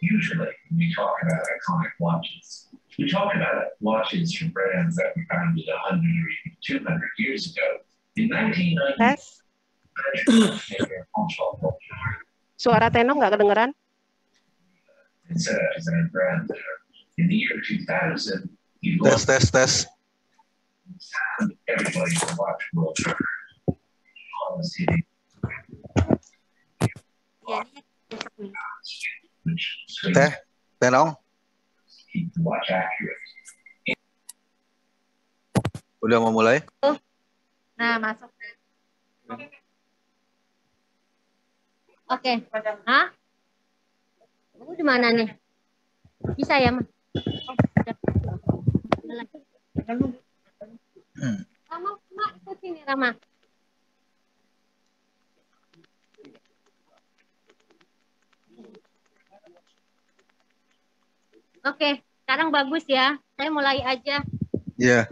Usually, when we talk about iconic watches, we talk about watches from brands that were founded 100 or even 200 years ago. In 1990, Tes. Suara Tenong nggak kedengeran? and set up his own brand there. In the year 2000, he Tes. everybody to watch World Tour on the CD. Tenong, Keep the watch accurate. udah mau mulai? Nah, masuk. Oke. Hah? Kamu di mana nih? Bisa ya, Ma? Rama, ikut sini, Rama. Oke, sekarang bagus ya. Saya mulai aja. Iya.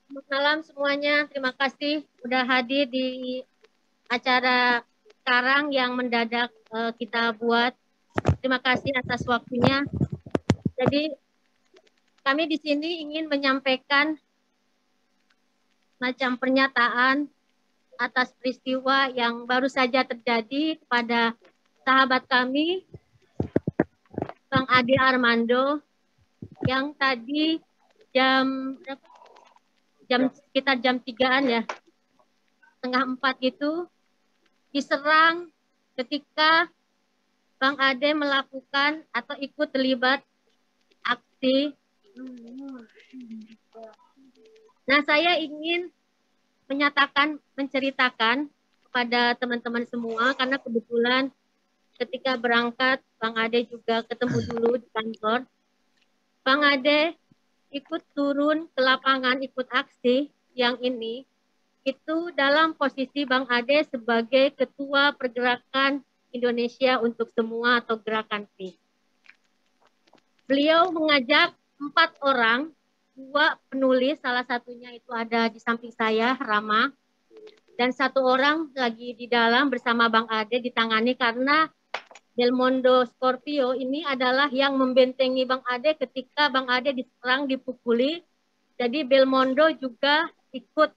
Selamat malam semuanya. Terima kasih udah hadir di acara sekarang yang mendadak kita buat. Terima kasih atas waktunya. Jadi kami di sini ingin menyampaikan macam pernyataan atas peristiwa yang baru saja terjadi kepada sahabat kami, Bang Ade Armando, yang tadi sekitar jam 3-an ya, setengah 4 gitu, diserang ketika Bang Ade melakukan atau ikut terlibat aksi. Nah, saya ingin menceritakan kepada teman-teman semua, karena kebetulan ketika berangkat, Bang Ade juga ketemu dulu di kantor. Bang Ade ikut turun ke lapangan, ikut aksi yang ini, itu dalam posisi Bang Ade sebagai Ketua Pergerakan Indonesia untuk Semua atau Gerakan PIS. Beliau mengajak 4 orang, 2 penulis, salah satunya itu ada di samping saya, Rama, dan 1 orang lagi di dalam bersama Bang Ade ditangani karena Belmondo Scorpio ini adalah yang membentengi Bang Ade ketika Bang Ade diserang, dipukuli. Jadi Belmondo juga ikut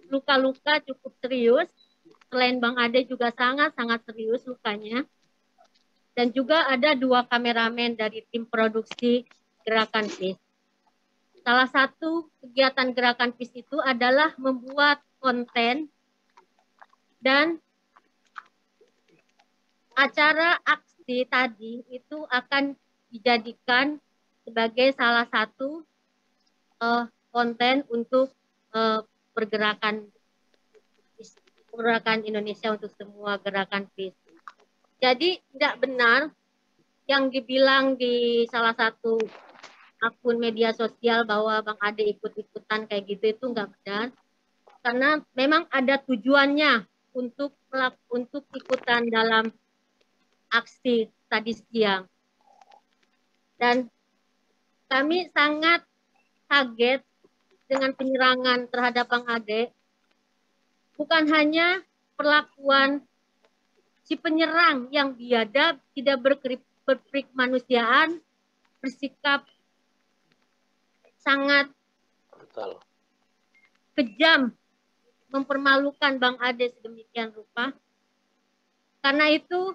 luka-luka cukup serius. Selain Bang Ade juga sangat-sangat serius lukanya. Dan juga ada 2 kameramen dari tim produksi Gerakan PIS. Salah satu kegiatan Gerakan PIS itu adalah membuat konten dan acara aksi tadi itu akan dijadikan sebagai salah satu konten untuk pergerakan Indonesia untuk Semua Gerakan PIS. Jadi tidak benar yang dibilang di salah satu akun media sosial bahwa Bang Ade ikut-ikutan kayak gitu, itu nggak benar. Karena memang ada tujuannya untuk ikutan dalam aksi tadi siang. Dan kami sangat kaget dengan penyerangan terhadap Bang Ade. Bukan hanya perlakuan si penyerang yang biadab, tidak berkemanusiaan, bersikap sangat kejam, mempermalukan Bang Ade sedemikian rupa. Karena itu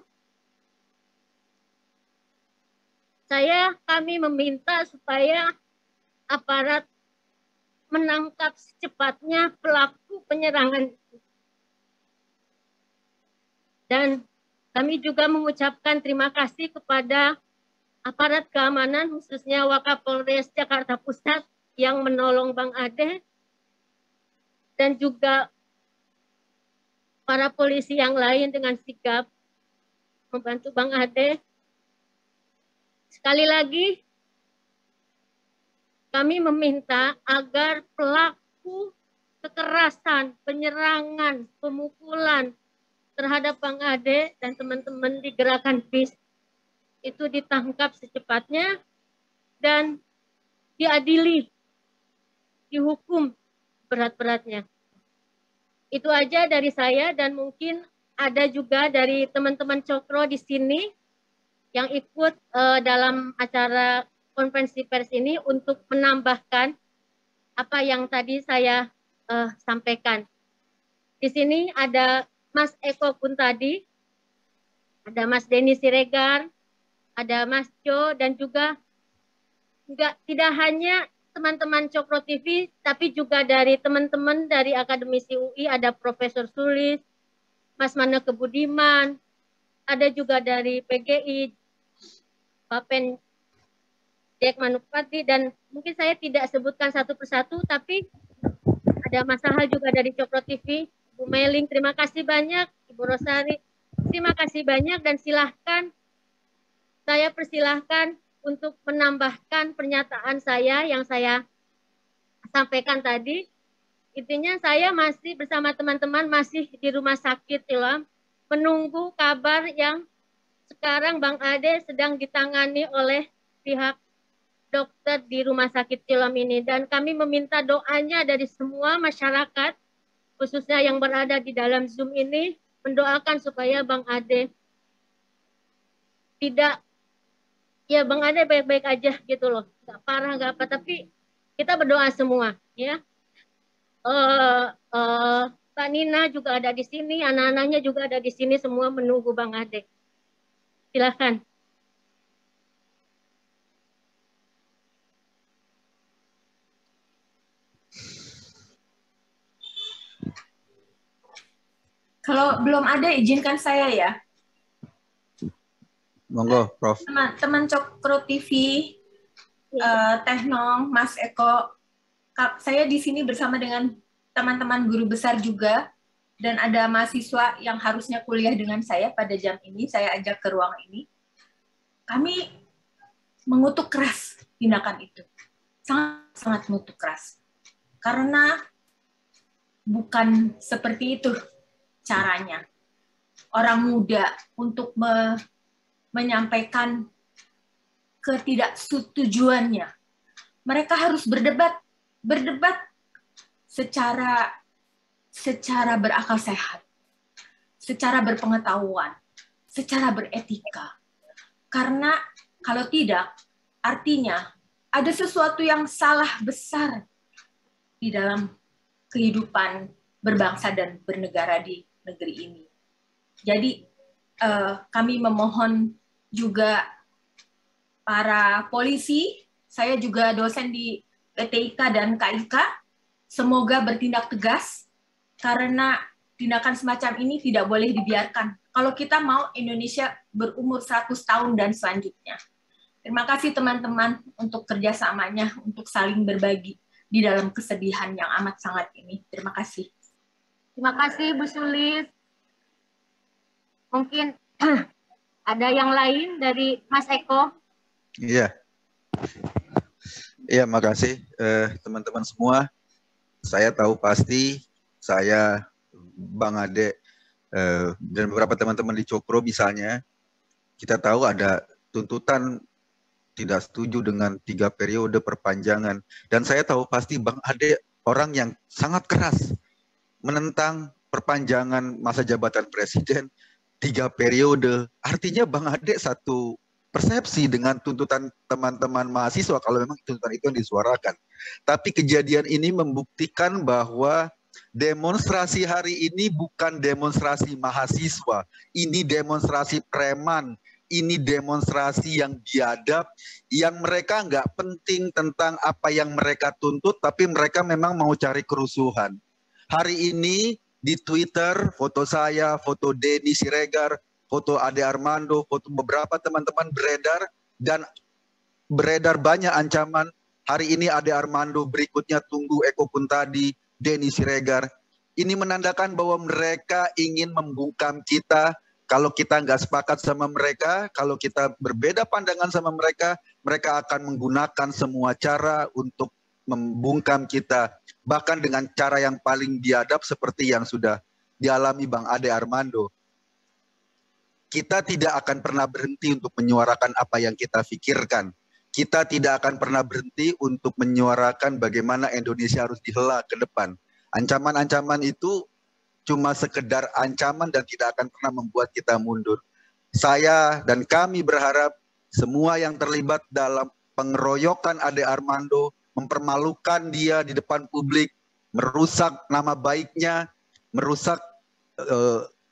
kami meminta supaya aparat menangkap secepatnya pelaku penyerangan itu. Dan kami juga mengucapkan terima kasih kepada aparat keamanan, khususnya Wakapolres Jakarta Pusat yang menolong Bang Ade, dan juga para polisi yang lain dengan sigap membantu Bang Ade. Sekali lagi, kami meminta agar pelaku kekerasan, penyerangan, pemukulan terhadap Bang Ade dan teman-teman di Gerakan PIS itu ditangkap secepatnya dan diadili, dihukum berat-beratnya. Itu aja dari saya, dan mungkin ada juga dari teman-teman Cokro di sini yang ikut dalam acara konferensi pers ini untuk menambahkan apa yang tadi saya sampaikan. Di sini ada Mas Eko Kuntadi, ada Mas Denny Siregar, ada Mas Jo, dan juga tidak hanya teman-teman Cokro TV, tapi juga dari teman-teman dari Akademisi UI, ada Profesor Sulis, Mas Maneke Budiman, ada juga dari PGI, Bapen Jack Manupati, dan mungkin saya tidak sebutkan satu persatu, tapi ada Mas Sahal juga dari Cokro TV, Bu Meling, terima kasih banyak, Ibu Rosari, terima kasih banyak, dan silahkan, saya persilahkan untuk menambahkan pernyataan saya yang saya sampaikan tadi. Intinya saya masih bersama teman-teman masih di rumah sakit Siloam, menunggu kabar yang sekarang Bang Ade sedang ditangani oleh pihak dokter di rumah sakit Siloam ini. Dan kami meminta doanya dari semua masyarakat, khususnya yang berada di dalam Zoom ini, mendoakan supaya Bang Ade tidak, ya Bang Ade baik-baik aja gitu loh. Nggak parah, nggak apa, tapi kita berdoa semua ya. Mbak Nina juga ada di sini, anak-anaknya juga ada di sini, semua menunggu Bang Ade. Silakan. Kalau belum ada, izinkan saya ya. Monggo, Prof. Teman-teman Cokro TV, Teh Nong, Mas Eko, saya di sini bersama dengan teman-teman guru besar juga, dan ada mahasiswa yang harusnya kuliah dengan saya pada jam ini, saya ajak ke ruang ini. Kami mengutuk keras tindakan itu. Sangat-sangat mengutuk keras. Karena bukan seperti itu caranya. Orang muda untuk menyampaikan ketidaksetujuannya. Mereka harus berdebat secara berakal sehat, secara berpengetahuan, secara beretika. Karena kalau tidak, artinya ada sesuatu yang salah besar di dalam kehidupan berbangsa dan bernegara di negeri ini. Jadi kami memohon juga para polisi, saya juga dosen di PTIK dan KIK, semoga bertindak tegas karena tindakan semacam ini tidak boleh dibiarkan. Kalau kita mau Indonesia berumur 100 tahun dan selanjutnya. Terima kasih teman-teman untuk kerjasamanya, untuk saling berbagi di dalam kesedihan yang amat sangat ini. Terima kasih. Terima kasih Bu Sulis. Mungkin ada yang lain dari Mas Eko? Iya. Iya, makasih teman-teman semua. Saya tahu pasti saya, Bang Ade, dan beberapa teman-teman di Cokro misalnya, kita tahu ada tuntutan tidak setuju dengan 3 periode perpanjangan. Dan saya tahu pasti Bang Ade orang yang sangat keras menentang perpanjangan masa jabatan presiden 3 periode. Artinya Bang Ade satu persepsi dengan tuntutan teman-teman mahasiswa kalau memang tuntutan itu yang disuarakan. Tapi kejadian ini membuktikan bahwa demonstrasi hari ini bukan demonstrasi mahasiswa, ini demonstrasi preman, ini demonstrasi yang biadab, yang mereka nggak penting tentang apa yang mereka tuntut, tapi mereka memang mau cari kerusuhan. Hari ini di Twitter, foto saya, foto Denny Siregar, foto Ade Armando, foto beberapa teman-teman beredar, dan beredar banyak ancaman. Hari ini Ade Armando, berikutnya tunggu Eko Kuntadi, Denny Siregar. Ini menandakan bahwa mereka ingin membungkam kita. Kalau kita nggak sepakat sama mereka, kalau kita berbeda pandangan sama mereka, mereka akan menggunakan semua cara untuk membungkam kita. Bahkan dengan cara yang paling biadab seperti yang sudah dialami Bang Ade Armando. Kita tidak akan pernah berhenti untuk menyuarakan apa yang kita pikirkan. Kita tidak akan pernah berhenti untuk menyuarakan bagaimana Indonesia harus dihela ke depan. Ancaman-ancaman itu cuma sekedar ancaman dan tidak akan pernah membuat kita mundur. Saya dan kami berharap semua yang terlibat dalam pengeroyokan Ade Armando, mempermalukan dia di depan publik, merusak nama baiknya, merusak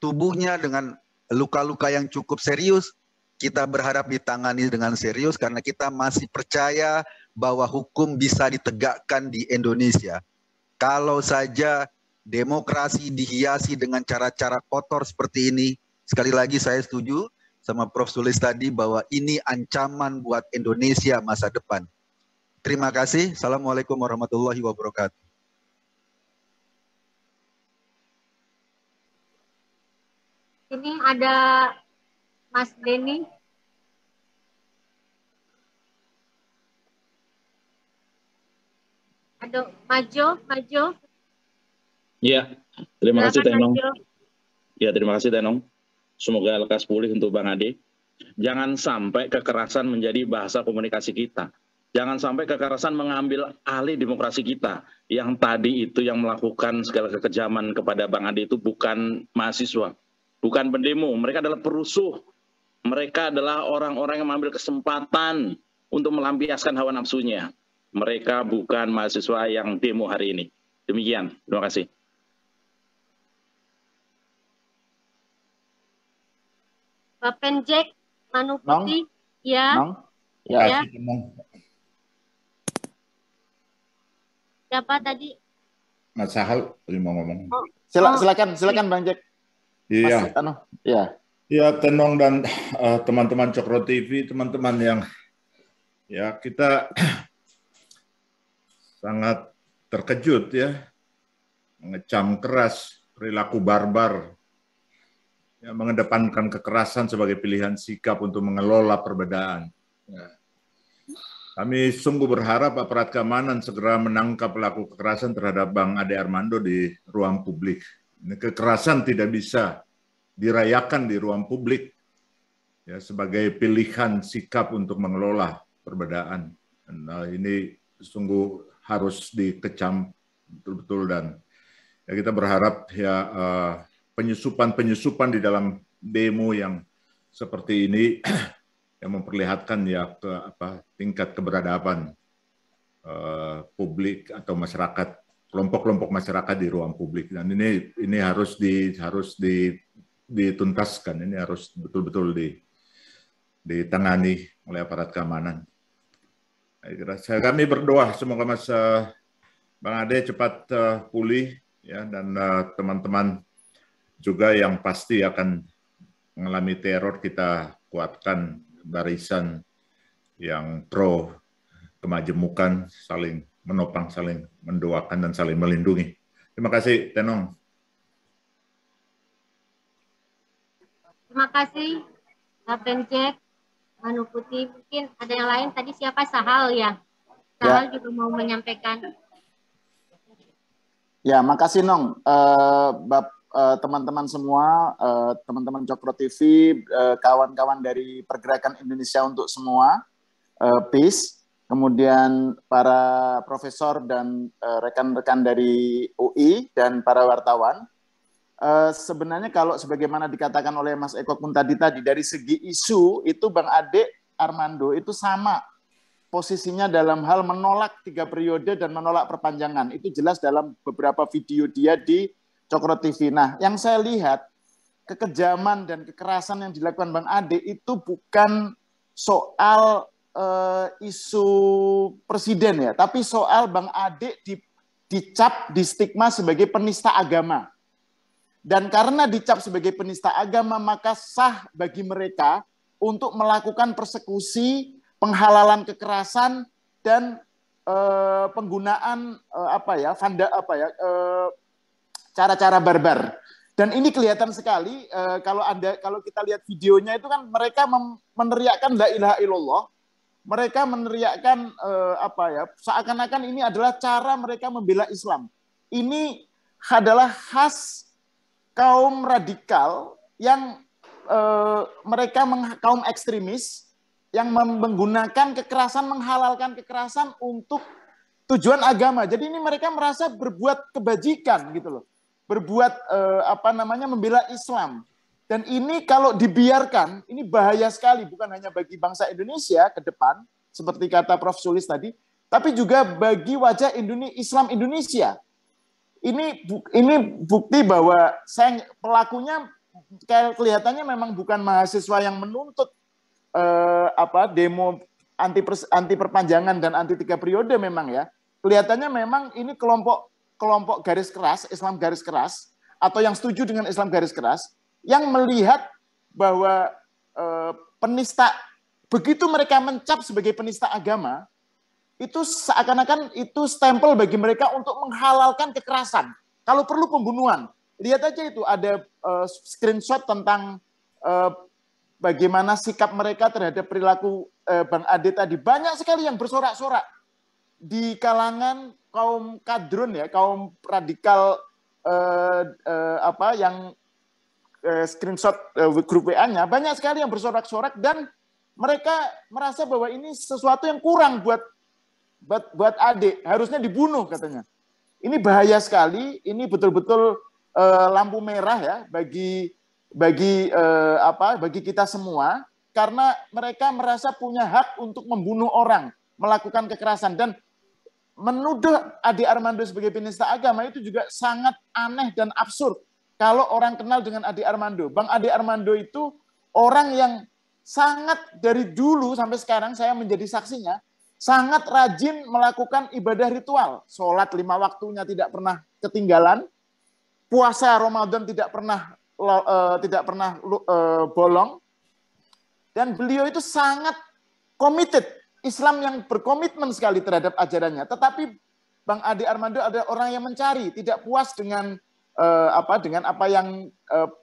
tubuhnya dengan luka-luka yang cukup serius, kita berharap ditangani dengan serius karena kita masih percaya bahwa hukum bisa ditegakkan di Indonesia. Kalau saja demokrasi dihiasi dengan cara-cara kotor seperti ini, sekali lagi saya setuju sama Prof. Sulis tadi bahwa ini ancaman buat Indonesia masa depan. Terima kasih. Assalamualaikum warahmatullahi wabarakatuh. Ini ada Mas Denny. Ada Majo. Ya, terima kasih Tenong. Majo. Ya, terima kasih Tenong. Semoga lekas pulih untuk Bang Ade. Jangan sampai kekerasan menjadi bahasa komunikasi kita. Jangan sampai kekerasan mengambil alih demokrasi kita. Yang tadi itu yang melakukan segala kekejaman kepada Bang Ade itu bukan mahasiswa, bukan pendemo. Mereka adalah perusuh. Mereka adalah orang-orang yang mengambil kesempatan untuk melampiaskan hawa nafsunya. Mereka bukan mahasiswa yang demo hari ini. Demikian, terima kasih. Bapen Jack, Manu Putih, ya. Ya. Siapa tadi? Mas Sahal mau ngomong. Oh. Silakan Bang Jack. Iya. Ya, Tenong dan teman-teman Cokro TV, teman-teman yang ya kita sangat terkejut ya, mengecam keras perilaku barbar, ya, mengedepankan kekerasan sebagai pilihan sikap untuk mengelola perbedaan. Ya. Kami sungguh berharap aparat keamanan segera menangkap pelaku kekerasan terhadap Bang Ade Armando di ruang publik. Kekerasan tidak bisa dirayakan di ruang publik ya, sebagai pilihan sikap untuk mengelola perbedaan. Nah, ini sungguh harus dikecam betul-betul dan ya, kita berharap ya penyusupan di dalam demo yang seperti ini yang memperlihatkan ya tingkat keberadaban publik atau masyarakat, kelompok-kelompok masyarakat di ruang publik, dan ini harus dituntaskan, ini harus betul-betul ditangani oleh aparat keamanan. Kami berdoa semoga Mas Bang Ade cepat pulih ya, dan teman-teman juga yang pasti akan mengalami teror, kita kuatkan barisan yang pro kemajemukan, saling menopang, saling mendoakan, dan saling melindungi. Terima kasih, Tenong. Terima kasih, Bapen Jack, Manu Putih. Mungkin ada yang lain tadi, siapa? Sahal ya? Sahal juga mau menyampaikan. Ya, makasih Nong. Teman-teman semua, teman-teman Cokro TV, kawan-kawan dari Pergerakan Indonesia untuk Semua, PIS, kemudian para profesor dan rekan-rekan dari UI dan para wartawan. Sebenarnya kalau sebagaimana dikatakan oleh Mas Eko pun tadi dari segi isu itu Bang Ade Armando itu sama posisinya dalam hal menolak 3 periode dan menolak perpanjangan. Itu jelas dalam beberapa video dia di Cokro TV. Nah, yang saya lihat kekejaman dan kekerasan yang dilakukan Bang Ade itu bukan soal isu presiden ya, tapi soal Bang Ade dicap, di stigma sebagai penista agama. Dan karena dicap sebagai penista agama, maka sah bagi mereka untuk melakukan persekusi, penghalalan kekerasan, dan penggunaan cara-cara barbar. Dan ini kelihatan sekali kalau kita lihat videonya itu kan mereka meneriakkan la ilaha illallah, mereka meneriakkan seakan-akan ini adalah cara mereka membela Islam. Ini adalah khas kaum radikal yang mereka kaum ekstremis yang menggunakan kekerasan, menghalalkan kekerasan untuk tujuan agama. Jadi ini mereka merasa berbuat kebajikan gitu loh. berbuat membela Islam. Dan ini kalau dibiarkan, ini bahaya sekali, bukan hanya bagi bangsa Indonesia ke depan, seperti kata Prof. Sulis tadi, tapi juga bagi wajah Islam Indonesia. Ini bukti bahwa pelakunya kelihatannya memang bukan mahasiswa yang menuntut demo anti perpanjangan dan anti 3 periode memang ya. Kelihatannya memang ini kelompok garis keras, Islam garis keras, atau yang setuju dengan Islam garis keras, yang melihat bahwa penista, begitu mereka mencap sebagai penista agama, itu seakan-akan itu stempel bagi mereka untuk menghalalkan kekerasan. Kalau perlu pembunuhan. Lihat aja itu, ada screenshot tentang bagaimana sikap mereka terhadap perilaku Bang Ade tadi. Banyak sekali yang bersorak-sorak di kalangan kaum kadrun ya, kaum radikal yang screenshot grup WA-nya, banyak sekali yang bersorak-sorak dan mereka merasa bahwa ini sesuatu yang kurang buat Ade, harusnya dibunuh katanya. Ini bahaya sekali, ini betul-betul lampu merah ya bagi kita semua, karena mereka merasa punya hak untuk membunuh orang, melakukan kekerasan, dan menuduh Ade Armando sebagai penista agama itu juga sangat aneh dan absurd. Kalau orang kenal dengan Ade Armando, Bang Ade Armando itu orang yang sangat dari dulu sampai sekarang saya menjadi saksinya, sangat rajin melakukan ibadah ritual. Sholat 5 waktunya tidak pernah ketinggalan, puasa Ramadan tidak pernah bolong, dan beliau itu sangat committed, Islam yang berkomitmen sekali terhadap ajarannya. Tetapi Bang Ade Armando ada orang yang mencari, tidak puas dengan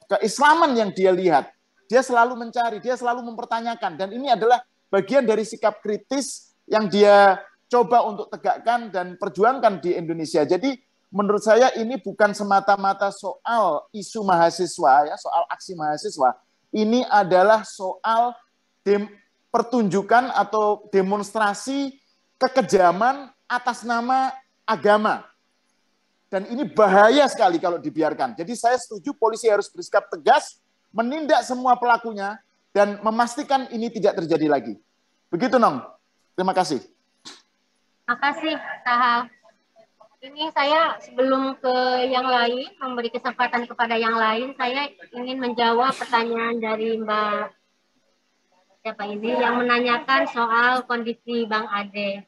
keislaman yang dia lihat. Dia selalu mencari, dia selalu mempertanyakan, dan ini adalah bagian dari sikap kritis yang dia coba untuk tegakkan dan perjuangkan di Indonesia. Jadi menurut saya ini bukan semata-mata soal isu mahasiswa ya, soal aksi mahasiswa. Ini adalah soal pertunjukan atau demonstrasi kekejaman atas nama agama. Dan ini bahaya sekali kalau dibiarkan. Jadi saya setuju polisi harus bersikap tegas, menindak semua pelakunya, dan memastikan ini tidak terjadi lagi. Begitu, Nong. Terima kasih. Terima kasih, Taha. Ini saya sebelum ke yang lain, memberi kesempatan kepada yang lain, saya ingin menjawab pertanyaan dari Mbak siapa ini yang menanyakan soal kondisi Bang Ade.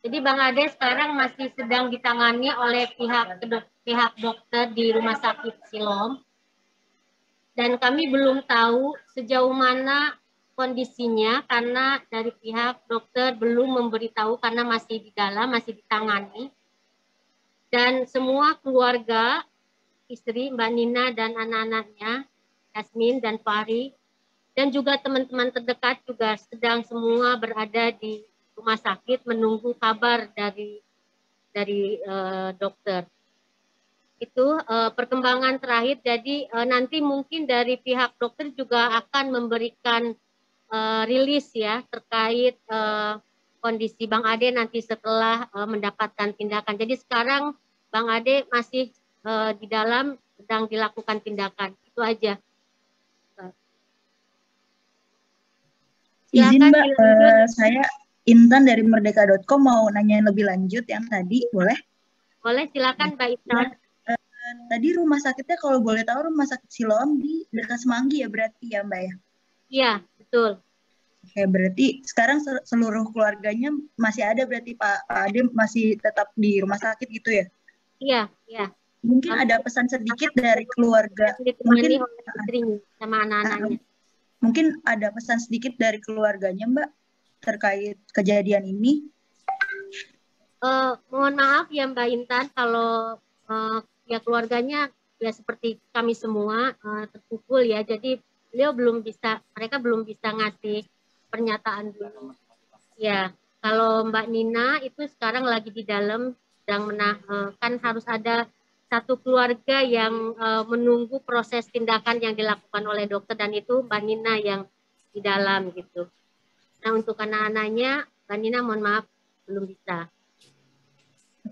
Jadi Bang Ade sekarang masih sedang ditangani oleh pihak dokter di Rumah Sakit Siloam. Dan kami belum tahu sejauh mana kondisinya karena dari pihak dokter belum memberitahu karena masih di dalam, masih ditangani. Dan semua keluarga, istri Mbak Nina dan anak-anaknya, Yasmin dan Fahri, dan juga teman-teman terdekat juga sedang semua berada di rumah sakit menunggu kabar dari dokter. Itu perkembangan terakhir. Jadi nanti mungkin dari pihak dokter juga akan memberikan rilis ya terkait kondisi Bang Ade nanti setelah mendapatkan tindakan. Jadi sekarang Bang Ade masih di dalam sedang dilakukan tindakan. Itu aja. Izin Mbak, saya Intan dari Merdeka.com mau nanya lebih lanjut yang tadi, boleh? Boleh, silakan Mbak Intan. Tadi rumah sakitnya kalau boleh tahu rumah sakit Siloam di dekat Semanggi ya berarti ya Mbak ya? Iya, betul. Oke, berarti sekarang seluruh keluarganya masih ada berarti Pak Ade masih tetap di rumah sakit gitu ya? Iya, iya. Mungkin ada pesan sedikit dari keluarga. Mungkin istrinya sama anak-anaknya. Mungkin ada pesan sedikit dari keluarganya Mbak terkait kejadian ini. Mohon maaf ya Mbak Intan kalau ya keluarganya ya seperti kami semua terpukul ya. Jadi mereka belum bisa ngasih pernyataan dulu. Ya, kalau Mbak Nina itu sekarang lagi di dalam sedang kan harus ada satu keluarga yang menunggu proses tindakan yang dilakukan oleh dokter dan itu Mbak Nina yang di dalam gitu. Nah untuk anak-anaknya Mbak Nina mohon maaf belum bisa.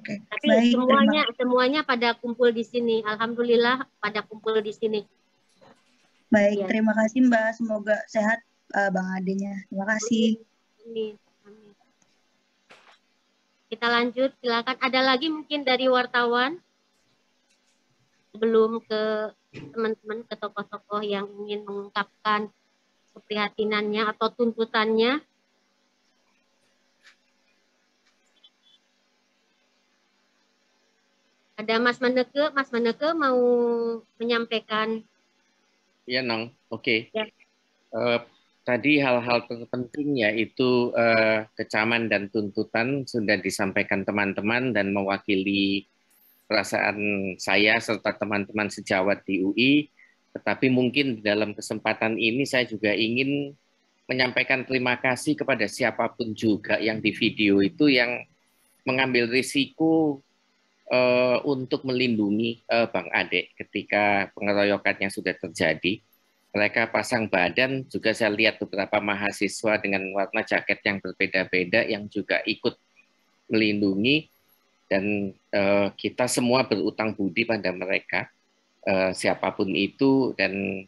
Oke. Tapi Baik, semuanya pada kumpul di sini. Alhamdulillah pada kumpul di sini. Baik, Ya. terima kasih Mbak. Semoga sehat Bang Adenya. Terima kasih. Amin. Amin. Kita lanjut, silakan. Ada lagi mungkin dari wartawan? Sebelum ke teman-teman, ke tokoh-tokoh yang ingin mengungkapkan keprihatinannya atau tuntutannya. Ada Mas Maneke mau menyampaikan. Ya, Nong. Oke. Ya. Tadi hal-hal terpenting yaitu kecaman dan tuntutan sudah disampaikan teman-teman dan mewakili perasaan saya serta teman-teman sejawat di UI. Tetapi mungkin dalam kesempatan ini saya juga ingin menyampaikan terima kasih kepada siapapun juga yang di video itu yang mengambil risiko untuk melindungi Bang Ade ketika pengeroyokannya sudah terjadi. Mereka pasang badan, juga saya lihat beberapa mahasiswa dengan warna jaket yang berbeda-beda yang juga ikut melindungi, dan kita semua berutang budi pada mereka, siapapun itu, dan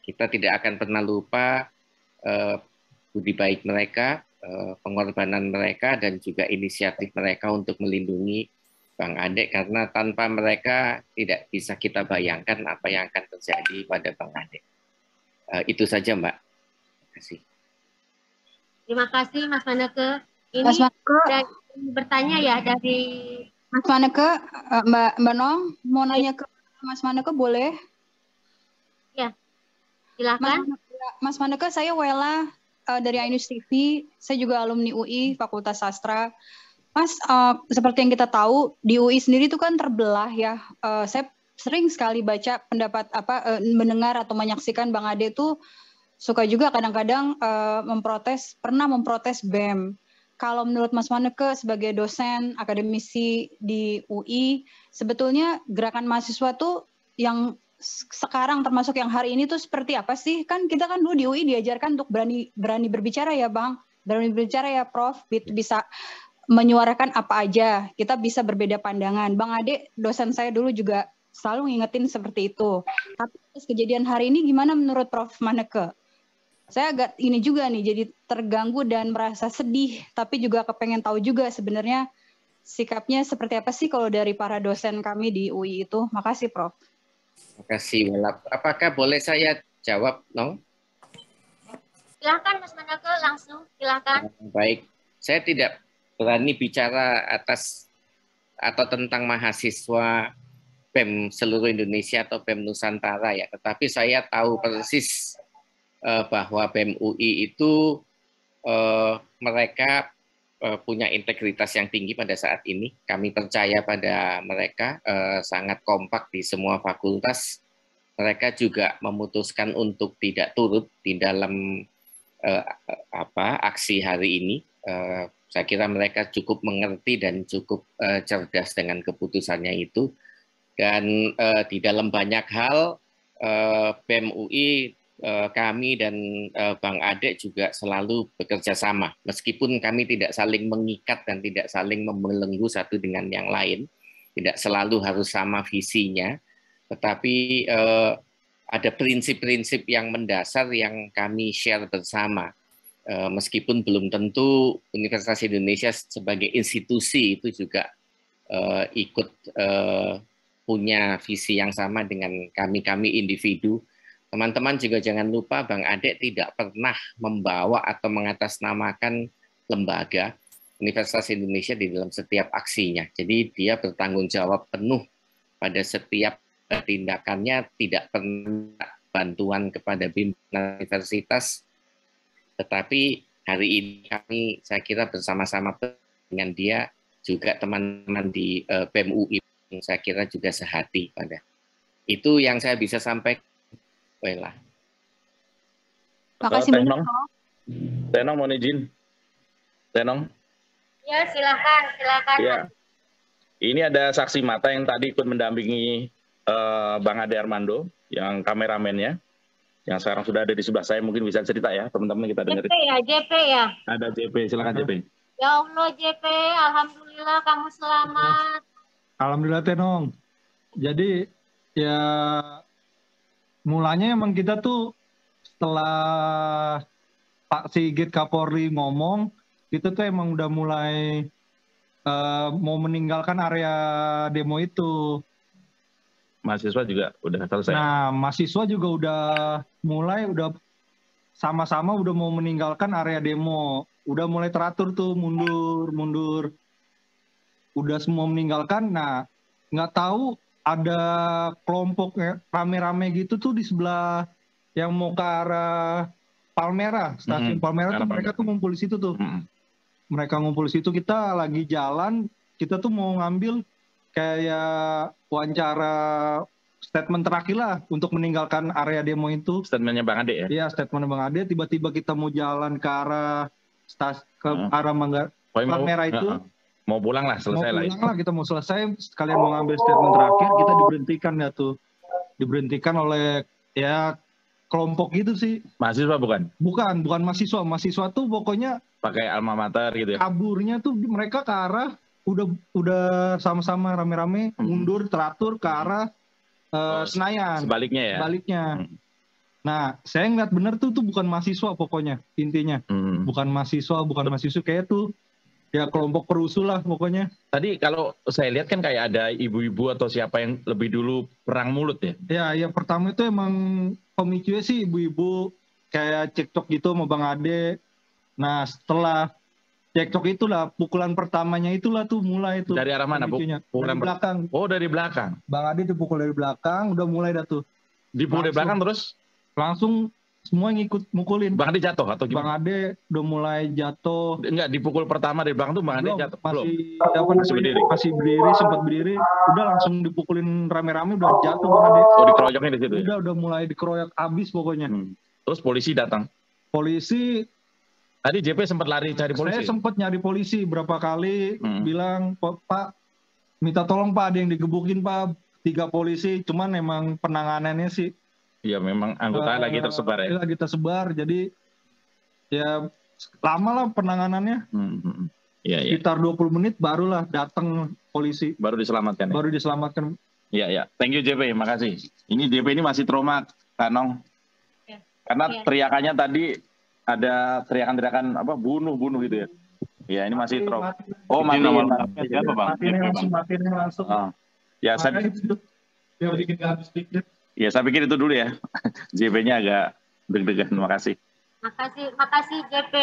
kita tidak akan pernah lupa budi baik mereka, pengorbanan mereka, dan juga inisiatif mereka untuk melindungi Bang Ade, karena tanpa mereka tidak bisa kita bayangkan apa yang akan terjadi pada Bang Ade. Itu saja, Mbak. Terima kasih. Terima kasih, Mas Maneke. Ini Mas Maneke, bertanya ya dari Mas Maneke, Mbak Nong mau nanya ke Mas Maneke, boleh? Ya, silakan. Mas Maneke, saya Wela dari Ainus TV. Saya juga alumni UI Fakultas Sastra. Mas, seperti yang kita tahu di UI sendiri itu kan terbelah ya. Saya sering sekali baca pendapat mendengar atau menyaksikan Bang Ade itu suka juga kadang-kadang pernah memprotes BEM. Kalau menurut Mas Maneke sebagai dosen akademisi di UI, sebetulnya gerakan mahasiswa tuh yang sekarang termasuk yang hari ini tuh seperti apa sih? Kan kita kan dulu di UI diajarkan untuk berani berbicara ya Bang, berani berbicara ya Prof, bisa menyuarakan apa aja, kita bisa berbeda pandangan. Bang Ade, dosen saya dulu juga selalu ngingetin seperti itu. Tapi kejadian hari ini gimana menurut Prof Maneke? Saya agak ini juga nih, jadi terganggu dan merasa sedih, tapi juga kepengen tahu juga sebenarnya sikapnya seperti apa sih kalau dari para dosen kami di UI itu. Makasih Prof. Terima kasih, Wela. Apakah boleh saya jawab, Nong? Silakan Mas Maneke, langsung silakan. Baik, saya tidak berani bicara atas atau tentang mahasiswa BEM seluruh Indonesia atau BEM Nusantara ya, tetapi saya tahu persis bahwa BEM UI itu mereka punya integritas yang tinggi pada saat ini. Kami percaya pada mereka, sangat kompak di semua fakultas. Mereka juga memutuskan untuk tidak turut di dalam aksi hari ini. Saya kira mereka cukup mengerti dan cukup cerdas dengan keputusannya itu. Dan di dalam banyak hal, BEM UI, kami dan Bang Ade juga selalu bekerja sama. Meskipun kami tidak saling mengikat dan tidak saling membelenggu satu dengan yang lain, tidak selalu harus sama visinya, tetapi ada prinsip-prinsip yang mendasar yang kami share bersama. Meskipun belum tentu Universitas Indonesia sebagai institusi itu juga ikut punya visi yang sama dengan kami individu. Teman-teman juga jangan lupa Bang Ade tidak pernah membawa atau mengatasnamakan lembaga Universitas Indonesia di dalam setiap aksinya. Jadi dia bertanggung jawab penuh pada setiap tindakannya, tidak pernah bantuan kepada pimpinan universitas. Tetapi hari ini kami, saya kira bersama-sama dengan dia, juga teman-teman di BEM UI, saya kira juga sehati pada. Itu yang saya bisa sampaikan. Wela. Makasih banyak. Tenong mohon izin. Tenong. Ya, silakan. Ya. Ini ada saksi mata yang tadi ikut mendampingi Bang Ade Armando, yang kameramennya. Yang sekarang sudah ada di sebelah saya, mungkin bisa cerita ya teman-teman, kita dengar. JP ya. Ada JP, silakan JP. Ya Allah JP, alhamdulillah kamu selamat. Alhamdulillah Tenong. Jadi ya mulanya emang kita tuh setelah Pak Sigit Kapolri ngomong, kita tuh emang udah mulai mau meninggalkan area demo itu. Mahasiswa juga udah selesai. Nah, mahasiswa juga udah sama-sama udah mau meninggalkan area demo. Udah mulai teratur tuh mundur. Udah semua meninggalkan. Nah, nggak tahu ada kelompok rame-rame gitu tuh di sebelah yang mau ke arah Palmera, stasiun Palmera tuh mereka tuh ngumpul di situ tuh. Mereka ngumpul di situ, kita lagi jalan, kita tuh mau ngambil kayak wawancara statement terakhir lah untuk meninggalkan area demo itu. Statementnya Bang Ade ya? Iya, statementnya Bang Ade. Tiba-tiba kita mau jalan ke arah arah Palmera itu. Mau pulang lah, selesai lah. Mau pulang lah, kita mau selesai. Sekalian mau ngambil statement terakhir, kita diberhentikan ya tuh. Diberhentikan oleh ya kelompok gitu sih. Mahasiswa bukan? Bukan mahasiswa. Mahasiswa tuh pokoknya pakai alma mater gitu ya. Kaburnya tuh mereka ke arah udah sama-sama rame-rame mundur teratur ke arah Senayan. Sebaliknya ya. Sebaliknya. Nah, saya ngeliat bener tuh bukan mahasiswa pokoknya intinya. Bukan mahasiswa kayak tuh ya kelompok perusuh lah pokoknya. Tadi kalau saya lihat kan kayak ada ibu-ibu atau siapa yang lebih dulu perang mulut ya? Ya, yang pertama itu emang pemicunya sih ibu-ibu kayak cekcok gitu sama Bang Ade. Nah, setelah cekcok itulah pukulan pertamanya itulah tuh mulai tuh. Dari arah mana? Dari belakang. Oh, dari belakang. Bang Ade dipukul dari belakang, udah mulai dah tuh. Dipukul dari belakang terus? Langsung semua ngikut mukulin. Bang Ade jatuh atau gimana? Bang Ade udah mulai jatuh. Enggak, dipukul pertama dari belakang tuh Bang Ade jatuh. Masih berdiri, sempat berdiri. Udah langsung dipukulin rame-rame, udah jatuh Bang Ade. Oh, dikeroyoknya di situ ya? Udah mulai dikeroyok abis pokoknya. Terus polisi datang? Polisi... Tadi JP sempat lari cari polisi? Saya sempat nyari polisi berapa kali, bilang, Pak, minta tolong Pak, ada yang digebukin Pak, 3 polisi, cuman emang penanganannya sih. Iya, memang anggota lagi tersebar ya? Lagi tersebar, jadi ya lama lah penanganannya. Sekitar 20 menit barulah datang polisi. Baru diselamatkan ya? Baru diselamatkan. Iya. Thank you JP, makasih. Ini JP ini masih trauma, Kak Nong. Karena teriakannya tadi ada teriakan-teriakan apa bunuh gitu ya. Ya ini masih trauma. Oh mati. Siapa Bang? Mati langsung. Ya saya pikir itu dulu ya. JP-nya agak deg-degan. Makasih. Makasih JP.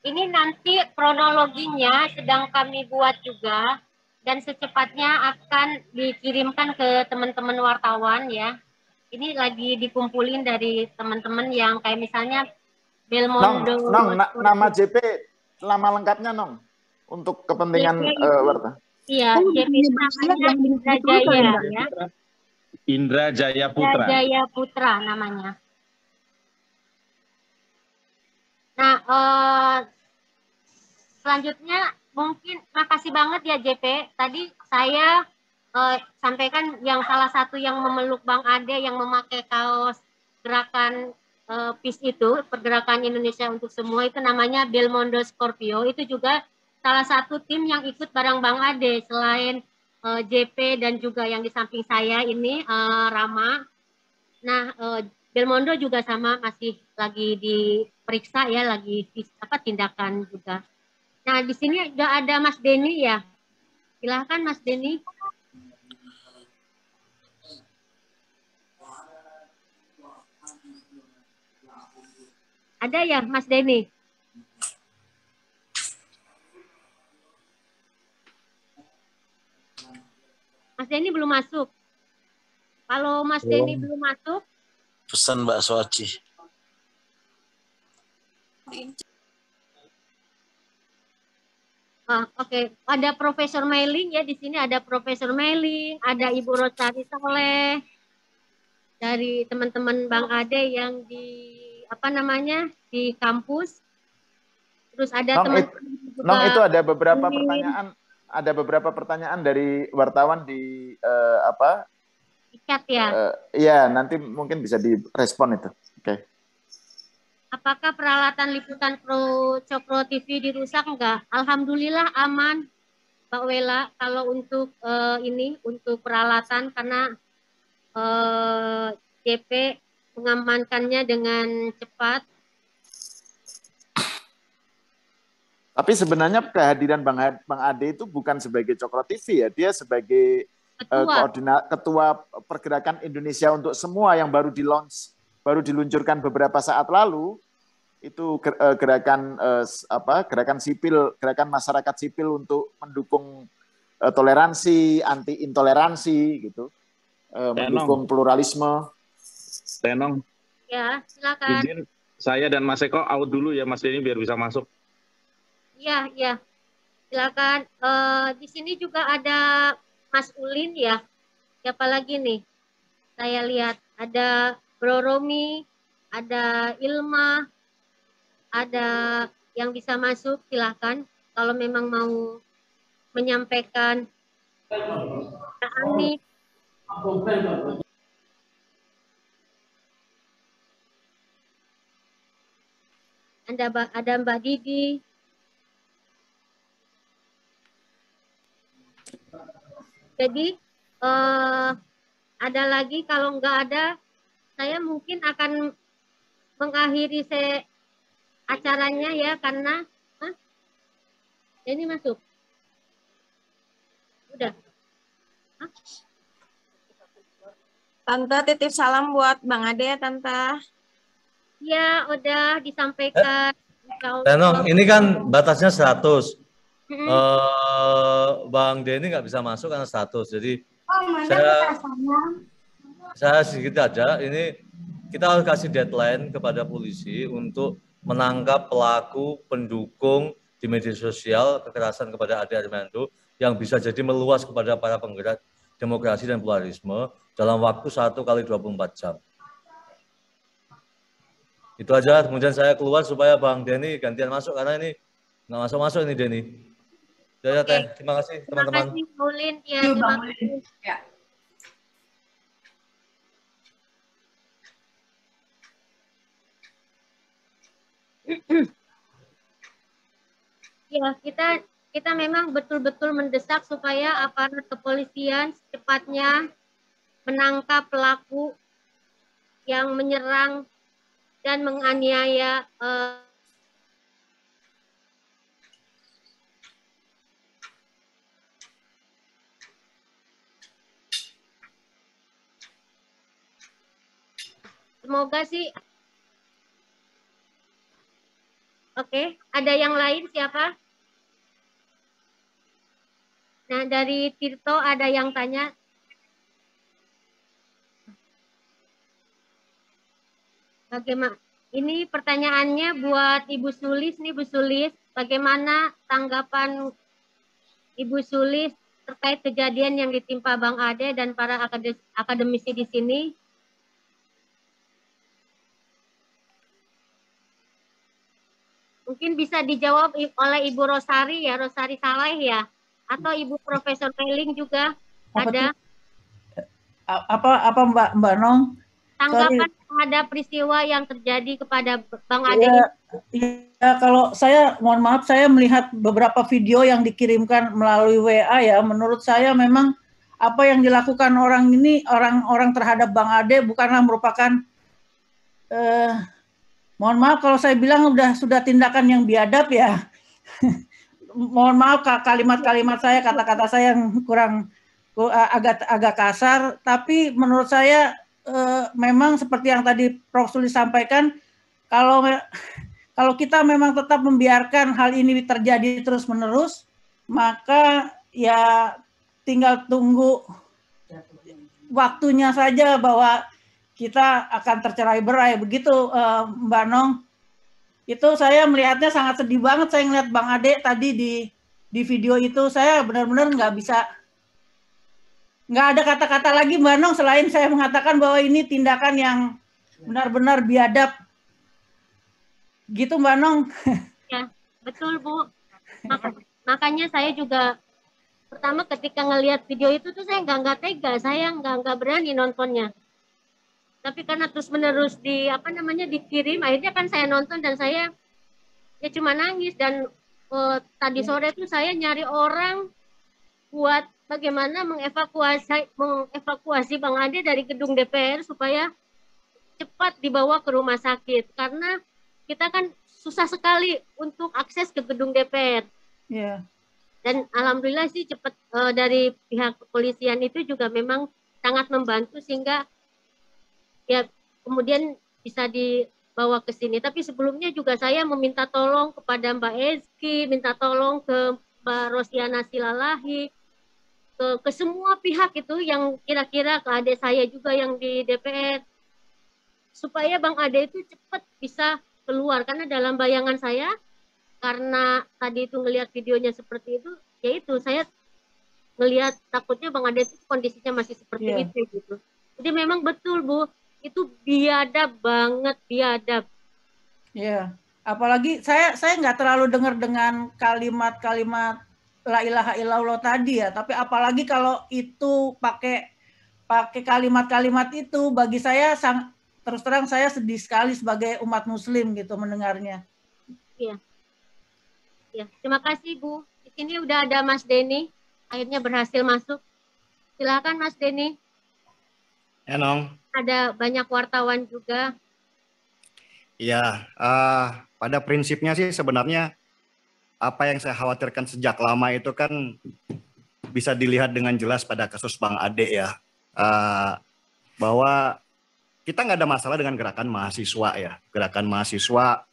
Ini nanti kronologinya sedang kami buat juga dan secepatnya akan dikirimkan ke teman-teman wartawan ya. Ini lagi dikumpulin dari teman-teman yang kayak misalnya Belmondo. Nama JP, nama lengkapnya Nong, untuk kepentingan warta. Iya, JP namanya Indra Jaya ya. Indra Jaya Putra. Indra Jaya Putra namanya. Nah, selanjutnya mungkin makasih banget ya JP. Tadi saya sampaikan yang salah satu yang memeluk Bang Ade yang memakai kaos gerakan PIS itu, Pergerakan Indonesia untuk Semua, itu namanya Belmondo Scorpio. Itu juga salah satu tim yang ikut bareng Bang Ade selain JP dan juga yang di samping saya ini Rama. Nah, Belmondo juga sama masih lagi diperiksa ya, lagi tindakan juga. Nah, di sini juga ada Mas Denny ya. Silahkan Mas Denny. Ada ya Mas Denny? Mas Denny belum masuk. Kalau Mas Denny belum masuk. Pesan Mbak Soaci. Oke. Ada Profesor Mailing ya, di sini ada Profesor Mailing, ada Ibu Rosari Soleh, dari teman-teman Bang Ade yang di di kampus. Terus ada teman-teman itu ada beberapa pertanyaan dari wartawan di chat ya. Iya, nanti mungkin bisa direspon itu. Oke. apakah peralatan liputan Pro Cokro TV dirusak enggak? Alhamdulillah aman, Mbak Wela. Kalau untuk untuk peralatan karena JP mengamankannya dengan cepat. Tapi sebenarnya kehadiran Bang Ade itu bukan sebagai Cokro TV ya, dia sebagai ketua pergerakan Indonesia untuk semua yang baru diluncurkan beberapa saat lalu. Itu gerakan sipil, gerakan masyarakat sipil untuk mendukung toleransi, anti intoleransi gitu, mendukung pluralisme. Tenong. Ya, silakan. Izin saya dan Mas Eko out dulu ya Mas Denny biar bisa masuk. Iya, iya. Silakan. Di sini juga ada Mas Ulin ya. Siapa lagi nih? Saya lihat ada Bro Romi, ada Ilma, ada yang bisa masuk, silakan. Kalau memang mau menyampaikan. Ani. Ada Mbak Didi. Jadi ada lagi, kalau nggak ada, saya mungkin akan mengakhiri acaranya ya, karena ini masuk. Udah. Tante titip salam buat Bang Ade ya, Tante. Ya, udah disampaikan. Tenong, ini kan batasnya 100. Bang Denny nggak bisa masuk karena status. Jadi saya sedikit aja. Ini kita harus kasih deadline kepada polisi untuk menangkap pelaku pendukung di media sosial kekerasan kepada Ade Armando yang bisa jadi meluas kepada para penggerak demokrasi dan pluralisme dalam waktu 1 kali 24 jam. Itu aja. Kemudian saya keluar supaya Bang Denny gantian masuk karena ini nggak masuk ini Denny. Ya, Teh. Terima kasih teman-teman. Terima kasih Ulin. Ya, Bang Ulin. Ya. Ya, kita memang betul-betul mendesak supaya aparat kepolisian secepatnya menangkap pelaku yang menyerang dan menganiaya semoga sih. Oke, ada yang lain siapa? Nah, dari Tirto ada yang tanya. Bagaimana? Ini pertanyaannya buat Ibu Sulis nih, Bu Sulis. Bagaimana tanggapan Ibu Sulis terkait kejadian yang ditimpa Bang Ade dan para akademisi di sini? Mungkin bisa dijawab oleh Ibu Rosari ya, Rosari Saleh ya, atau Ibu Profesor Meling juga ada. Apa Mbak Nong? Tanggapan terhadap peristiwa yang terjadi kepada Bang Ade. Ya, kalau saya mohon maaf, saya melihat beberapa video yang dikirimkan melalui WA ya. Menurut saya memang apa yang dilakukan orang terhadap Bang Ade bukanlah merupakan mohon maaf kalau saya bilang sudah tindakan yang biadab ya. Mohon maaf kalimat-kalimat saya, kata-kata saya yang kurang agak kasar, tapi menurut saya memang seperti yang tadi Prof. Sulis sampaikan, kalau kita memang tetap membiarkan hal ini terjadi terus-menerus, maka ya tinggal tunggu waktunya saja bahwa kita akan tercerai-berai, begitu Mbak Nong. Itu saya melihatnya sangat sedih banget, saya ngeliat Bang Ade tadi di video itu, saya benar-benar nggak ada kata-kata lagi Mbak Nong selain saya mengatakan bahwa ini tindakan yang benar-benar biadab. Gitu Mbak Nong. Ya, betul Bu. Makanya saya juga pertama ketika ngelihat video itu tuh saya nggak tega, saya nggak berani nontonnya. Tapi karena terus-menerus dikirim, akhirnya kan saya nonton dan saya ya cuma nangis. Dan tadi sore itu saya nyari orang buat bagaimana mengevakuasi Bang Ade dari gedung DPR supaya cepat dibawa ke rumah sakit, karena kita kan susah sekali untuk akses ke gedung DPR. Yeah. Dan alhamdulillah sih cepat dari pihak kepolisian itu juga memang sangat membantu sehingga ya kemudian bisa dibawa ke sini. Tapi sebelumnya juga saya meminta tolong kepada Mbak Ezki, minta tolong ke Mbak Rosiana Silalahi, ke semua pihak itu yang kira-kira, ke adik saya juga yang di DPR, supaya Bang Ade itu cepat bisa keluar. Karena dalam bayangan saya, karena tadi itu ngelihat videonya seperti itu, yaitu saya ngelihat takutnya Bang Ade itu kondisinya masih seperti itu gitu. Jadi memang betul Bu, itu biadab banget, biadab. Iya, apalagi saya nggak terlalu dengar dengan kalimat-kalimat la ilaha illallah tadi ya, tapi apalagi kalau itu pakai kalimat-kalimat itu, bagi saya terus terang saya sedih sekali sebagai umat muslim gitu mendengarnya. Iya. Ya, terima kasih Bu. Di sini udah ada Mas Denny, akhirnya berhasil masuk. Silakan Mas Denny. Enong. Ada banyak wartawan juga. Iya, pada prinsipnya sih sebenarnya apa yang saya khawatirkan sejak lama itu kan bisa dilihat dengan jelas pada kasus Bang Ade ya. Bahwa kita nggak ada masalah dengan gerakan mahasiswa ya. Gerakan mahasiswa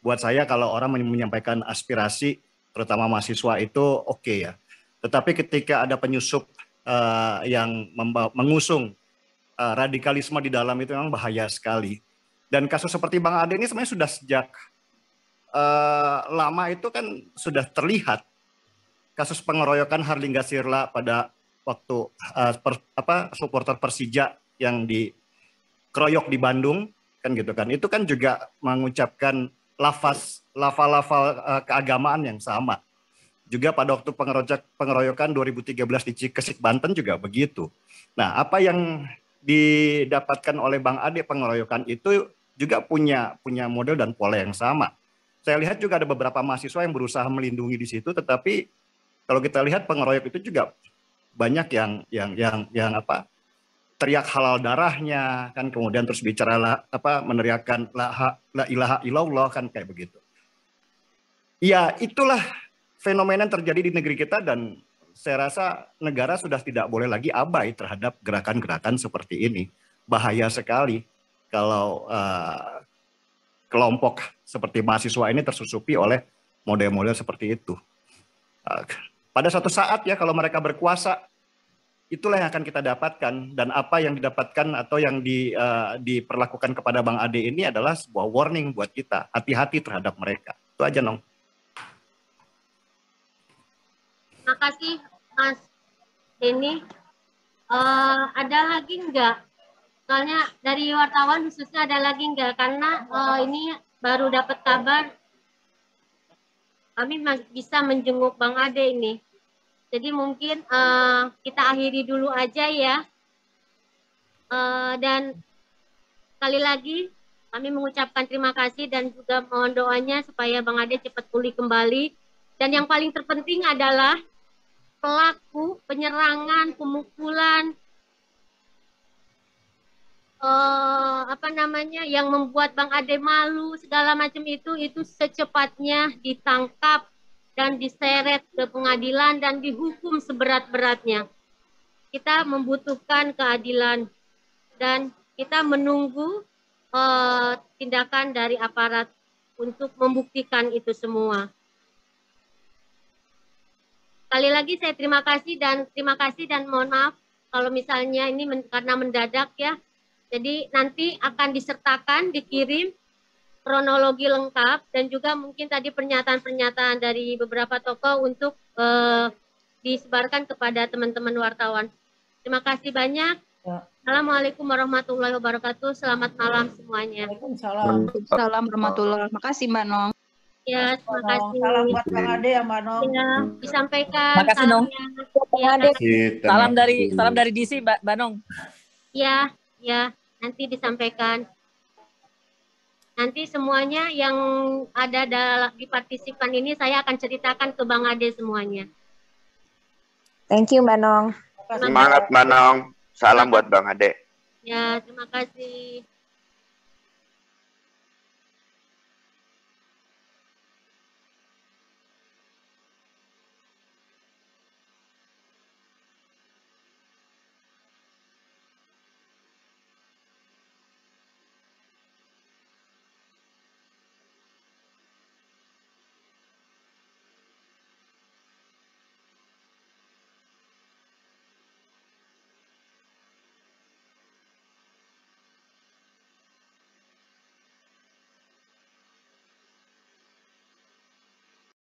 buat saya kalau orang menyampaikan aspirasi, terutama mahasiswa itu oke ya. Tetapi ketika ada penyusup yang mengusung radikalisme di dalam itu memang bahaya sekali. Dan kasus seperti Bang Ade ini sebenarnya sudah sejak lama itu kan sudah terlihat. Kasus pengeroyokan Harlingga Sirla pada waktu supporter Persija yang dikeroyok di Bandung kan gitu kan. Itu kan juga mengucapkan lafal keagamaan yang sama. Juga pada waktu pengeroyokan 2013 di Cikesik Banten juga begitu. Nah, apa yang didapatkan oleh Bang Ade pengeroyokan itu juga punya model dan pola yang sama. Saya lihat juga ada beberapa mahasiswa yang berusaha melindungi di situ, tetapi kalau kita lihat pengeroyok itu juga banyak yang teriak halal darahnya kan, kemudian terus bicara meneriakan la ilaha illallah kan kayak begitu. Ya, itulah fenomena yang terjadi di negeri kita, dan saya rasa negara sudah tidak boleh lagi abai terhadap gerakan-gerakan seperti ini. Bahaya sekali kalau kelompok seperti mahasiswa ini tersusupi oleh model-model seperti itu. Pada suatu saat ya kalau mereka berkuasa, itulah yang akan kita dapatkan. Dan apa yang didapatkan atau yang diperlakukan kepada Bang Ade ini adalah sebuah warning buat kita. Hati-hati terhadap mereka. Itu aja, Nong. Terima kasih Mas Denny. Ada lagi enggak? Soalnya dari wartawan khususnya ada lagi enggak? Karena ini baru dapat kabar kami bisa menjenguk Bang Ade ini. Jadi mungkin kita akhiri dulu aja ya. Dan sekali lagi kami mengucapkan terima kasih dan juga mohon doanya supaya Bang Ade cepat pulih kembali. Dan yang paling terpenting adalah pelaku penyerangan, pemukulan, yang membuat Bang Ade malu segala macam itu secepatnya ditangkap dan diseret ke pengadilan dan dihukum seberat-beratnya. Kita membutuhkan keadilan dan kita menunggu tindakan dari aparat untuk membuktikan itu semua. Sekali lagi saya terima kasih dan mohon maaf kalau misalnya ini karena mendadak ya. Jadi nanti akan disertakan, dikirim kronologi lengkap dan juga mungkin tadi pernyataan-pernyataan dari beberapa tokoh untuk disebarkan kepada teman-teman wartawan. Terima kasih banyak. Ya. Assalamualaikum warahmatullahi wabarakatuh. Selamat malam semuanya. Waalaikumsalam warahmatullahi wabarakatuh. Makasih Mbak Nong. Ya, terima kasih. Salam buat Bang Ade ya Mbak Nong. Ya, disampaikan. Makasih Nong. Ya, salam dari DC Mbak Nong. Ya. nanti disampaikan. Nanti semuanya yang ada di partisipan ini saya akan ceritakan ke Bang Ade semuanya. Thank you Mbak Nong. Semangat Mbak Nong. Salam buat Bang Ade. Ya, terima kasih.